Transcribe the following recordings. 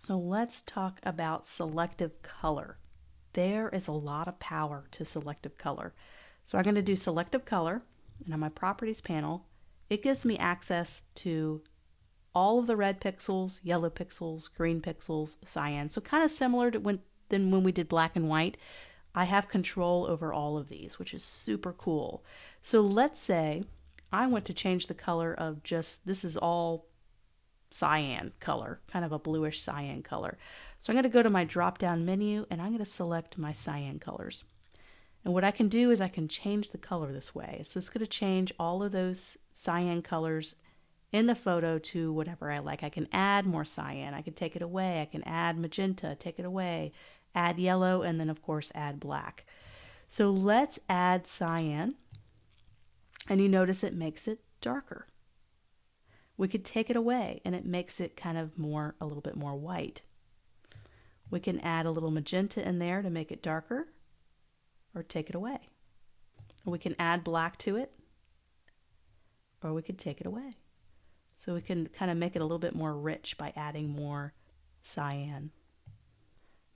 So let's talk about selective color. There is a lot of power to selective color. So I'm going to do selective color, and on my properties panel, it gives me access to all of the red pixels, yellow pixels, green pixels, cyan. So kind of similar to when we did black and white. I have control over all of these, which is super cool. So let's say I want to change the color of this is all cyan color, kind of a bluish cyan color. So I'm going to go to my drop down menu and I'm going to select my cyan colors. And what I can do is I can change the color this way. So it's going to change all of those cyan colors in the photo to whatever I like. I can add more cyan, I can take it away, I can add magenta, take it away, add yellow, and then of course add black. So let's add cyan, and you notice it makes it darker. We could take it away and it makes it kind of a little bit more white. We can add a little magenta in there to make it darker, or take it away. We can add black to it, or we could take it away. So we can kind of make it a little bit more rich by adding more cyan.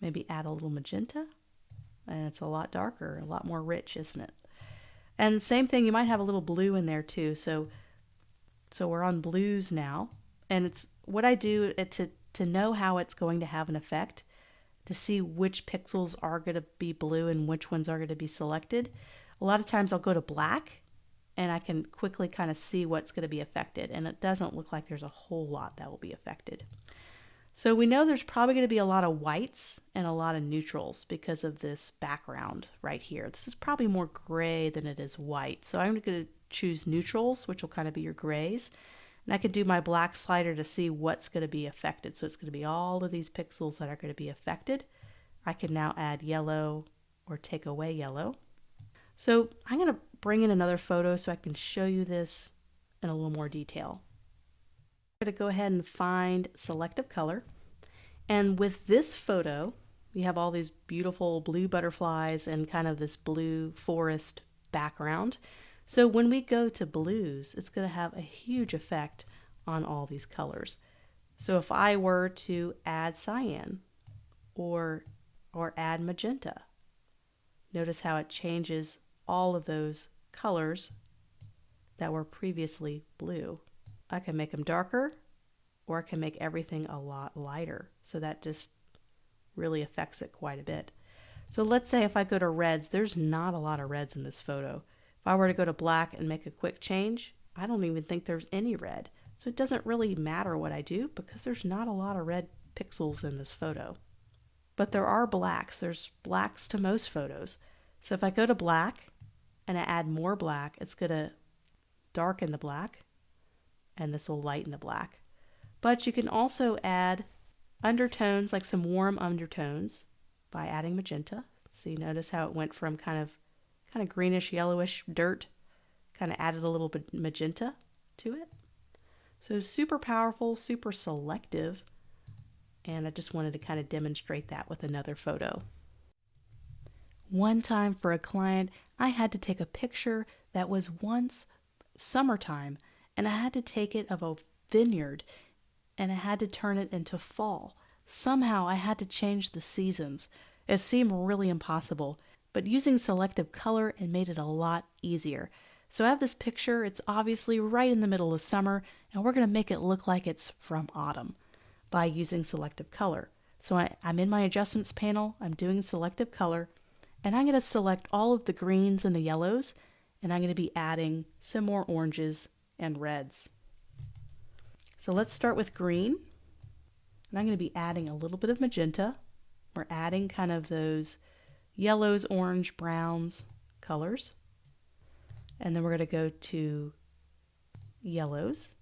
Maybe add a little magenta, and it's a lot darker, a lot more rich, isn't it? And same thing, you might have a little blue in there too. So we're on blues now, and it's what I do to know how it's going to have an effect, to see which pixels are going to be blue and which ones are going to be selected. A lot of times I'll go to black and I can quickly kind of see what's going to be affected, and it doesn't look like there's a whole lot that will be affected. So we know there's probably going to be a lot of whites and a lot of neutrals because of this background right here. This is probably more gray than it is white. So I'm going to choose neutrals, which will kind of be your grays. And I can do my black slider to see what's going to be affected. So it's going to be all of these pixels that are going to be affected. I can now add yellow or take away yellow. So I'm going to bring in another photo so I can show you this in a little more detail. I'm going to go ahead and find selective color. And with this photo, we have all these beautiful blue butterflies and kind of this blue forest background. So when we go to blues, it's going to have a huge effect on all these colors. So if I were to add cyan or add magenta, notice how it changes all of those colors that were previously blue. I can make them darker, or I can make everything a lot lighter. So that just really affects it quite a bit. So let's say if I go to reds, there's not a lot of reds in this photo. If I were to go to black and make a quick change, I don't even think there's any red. So it doesn't really matter what I do because there's not a lot of red pixels in this photo. But there are blacks. There's blacks to most photos. So if I go to black and I add more black, it's going to darken the black, and this will lighten the black. But you can also add undertones, like some warm undertones, by adding magenta. So you notice how it went from kind of greenish, yellowish dirt, kind of added a little bit magenta to it. So super powerful, super selective, and I just wanted to kind of demonstrate that with another photo. One time for a client, I had to take a picture that was once summertime, and I had to take it of a vineyard, and I had to turn it into fall. Somehow I had to change the seasons. It seemed really impossible, but using selective color, it made it a lot easier. So I have this picture, it's obviously right in the middle of summer, and we're going to make it look like it's from autumn by using selective color. So I'm in my adjustments panel, I'm doing selective color, and I'm going to select all of the greens and the yellows, and I'm going to be adding some more oranges and reds. So let's start with green, and I'm going to be adding a little bit of magenta. We're adding kind of those yellows, orange, browns colors. And then we're going to go to yellows.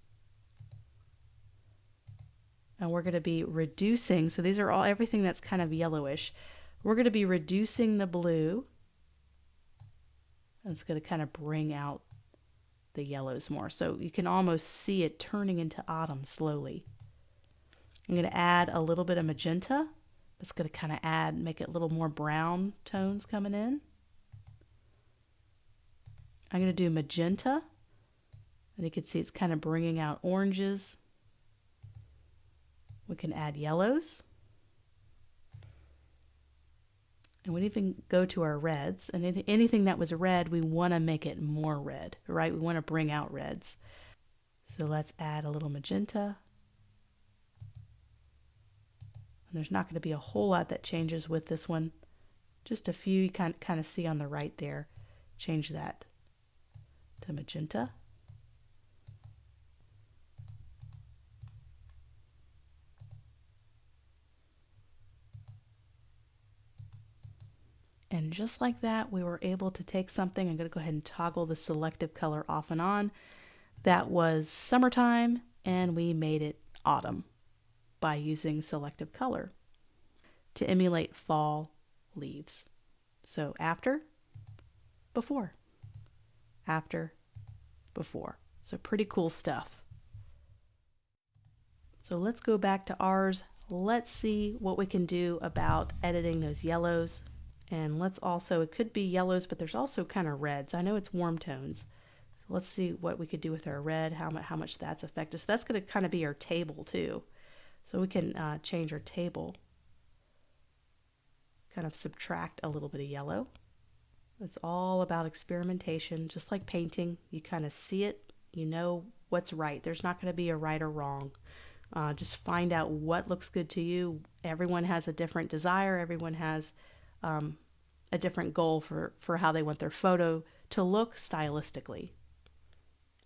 And we're going to be reducing, so these are everything that's kind of yellowish. We're going to be reducing the blue. And it's going to kind of bring out the yellows more. So you can almost see it turning into autumn slowly. I'm going to add a little bit of magenta. It's going to kind of make it a little more brown tones coming in. I'm going to do magenta, and you can see it's kind of bringing out oranges. We can add yellows. And we even go to our reds, and anything that was red, we want to make it more red, right? We want to bring out reds. So let's add a little magenta. And there's not going to be a whole lot that changes with this one. Just a few you kind of see on the right there. Change that to magenta. And just like that, we were able to take something. I'm going to go ahead and toggle the selective color off and on. That was summertime, and we made it autumn by using selective color to emulate fall leaves. So after, before, after, before. So pretty cool stuff. So let's go back to ours. Let's see what we can do about editing those yellows. And let's also, it could be yellows, but there's also kind of reds. I know it's warm tones. So let's see what we could do with our red, how much that's affected. So that's going to kind of be our table too. So we can change our table. Kind of subtract a little bit of yellow. It's all about experimentation, just like painting. You kind of see it, you know what's right. There's not going to be a right or wrong. Just find out what looks good to you. Everyone has a different desire. Everyone has a different goal for how they want their photo to look stylistically.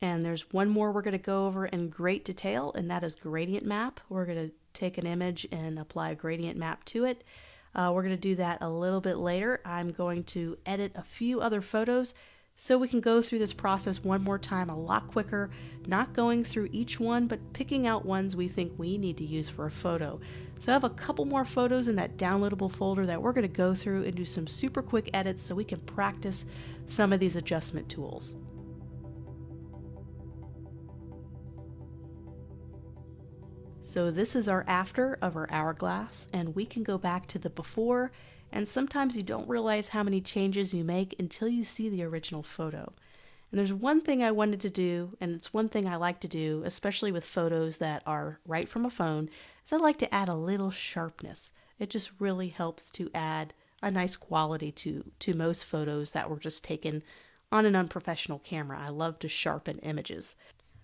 And there's one more we're going to go over in great detail, and that is gradient map. We're going to take an image and apply a gradient map to it. We're going to do that a little bit later. I'm going to edit a few other photos so we can go through this process one more time a lot quicker, not going through each one, but picking out ones we think we need to use for a photo. So I have a couple more photos in that downloadable folder that we're going to go through and do some super quick edits so we can practice some of these adjustment tools. So this is our after of our hourglass, and we can go back to the before, and sometimes you don't realize how many changes you make until you see the original photo. And there's one thing I wanted to do, and it's one thing I like to do, especially with photos that are right from a phone, is I like to add a little sharpness. It just really helps to add a nice quality to most photos that were just taken on an unprofessional camera. I love to sharpen images.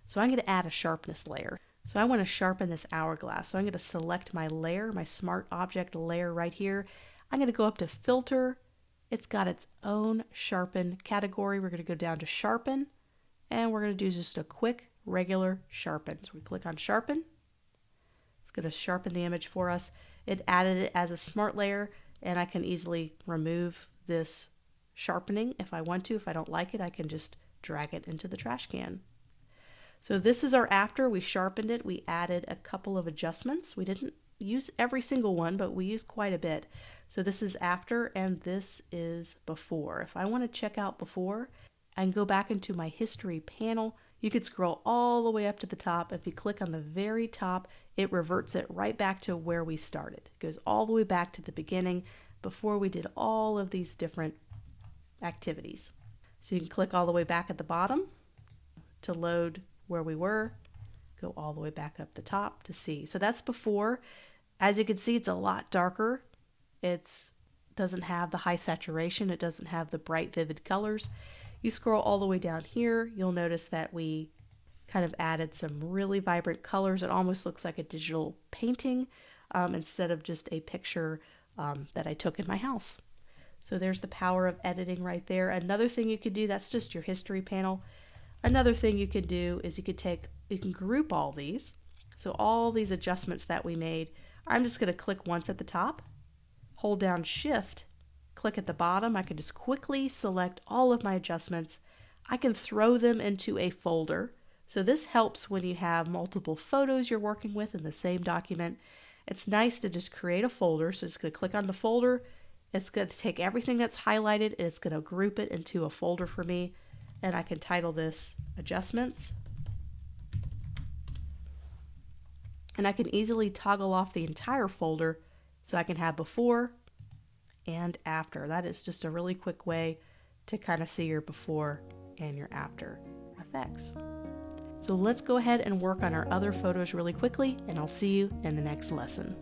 So I'm going to add a sharpness layer. So I want to sharpen this hourglass. So I'm going to select my layer, my smart object layer right here. I'm going to go up to filter. It's got its own sharpen category. We're going to go down to sharpen, and we're going to do just a quick regular sharpen. So we click on sharpen. It's going to sharpen the image for us. It added it as a smart layer, and I can easily remove this sharpening if I want to. If I don't like it, I can just drag it into the trash can. So this is our after. We sharpened it. We added a couple of adjustments. We didn't use every single one, but we used quite a bit. So this is after, and this is before. If I want to check out before, I can go back into my history panel. You could scroll all the way up to the top. If you click on the very top, it reverts it right back to where we started. It goes all the way back to the beginning before we did all of these different activities. So you can click all the way back at the bottom to load where we were, go all the way back up the top to see. So that's before. As you can see, it's a lot darker. It doesn't have the high saturation. It doesn't have the bright, vivid colors. You scroll all the way down here, you'll notice that we kind of added some really vibrant colors. It almost looks like a digital painting instead of just a picture that I took in my house. So there's the power of editing right there. Another thing you could do, that's just your history panel. Another thing you could do is you can group all these. So all these adjustments that we made, I'm just going to click once at the top, hold down Shift, click at the bottom. I can just quickly select all of my adjustments. I can throw them into a folder. So this helps when you have multiple photos you're working with in the same document. It's nice to just create a folder. So it's going to click on the folder. It's going to take everything that's highlighted and it's going to group it into a folder for me. And I can title this Adjustments. And I can easily toggle off the entire folder so I can have before and after. That is just a really quick way to kind of see your before and your after effects. So let's go ahead and work on our other photos really quickly, and I'll see you in the next lesson.